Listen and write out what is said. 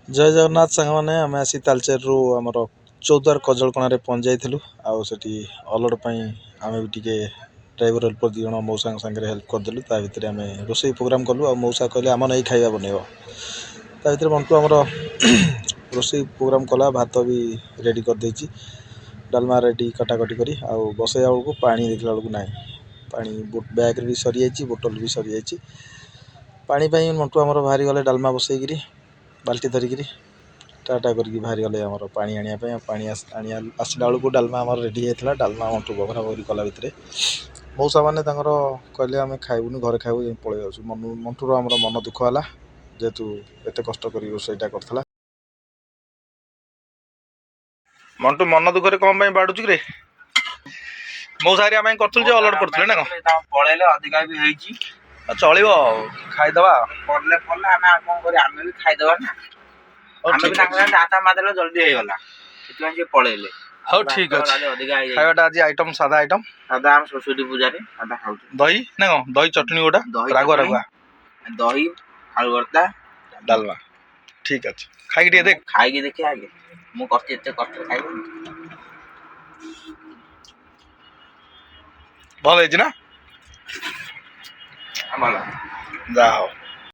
जय जगन्नाथ सांग मैंने आम आसी तालचेर रु आमर चौद्वार कजलकणारे पहुँच जाइलु आउ सेठी अलड पई आमे भी टिके ड्राइवर हेल्पर दी जण मौसा संगे हेल्प करदेलु ता भितर आमे रोसई प्रोग्राम कलु आ मौसा कहले आम नहीं खाइबा बनैब ता भितर मंटू आमर रोसई प्रोग्राम कला भात भी रेडी कर देछि डालमा रेडी कटाकटी करी आउ बसैया बेलू पानी देखला बेलू ना पानी बैग भी सरी जाइछि बोतल भी सरी जाइछि पानी पई मंटू आमर बाहरी गले डालमा बसैगिरी बाल्टी धरिकी टाटा करके बाहरी गले आमर पानी आनिया पानी आसला बेलू डालमा आमर रेडी होता डालमा मंटू बघरा बघरी कला भितर मौसा मैंने कहले आम खाइबुनि घरे खाइबु पलि जाऊँ मंटूर आमर मन दुख है जेहेतु एत कष्ट कर रोसईटा करथला मंटू मन दुख कौन बाड़ुच रे मौसा आम कर अलर्ट करते ना कौन पलैले अधिका भी होईची चलो खाईदबा पड़ले पड़ले आमे भी खाईदबा ना आमे भी तांगे दाता मादले जल्दी हे गला सेतुन जे पळेले हाउ ठीक अछि खाइबाटा आज आइटम सादा आइटम सादा हम सरस्वती पूजा रे सादा खाउ दही ना दही चटनी गोटा रागुआ रागुआ दही आलू भरता डालमा ठीक अछि खाइ के देख खाइ के देखि आगे मु कष्ट एते कष्ट खाइ भल है ना भल जा हो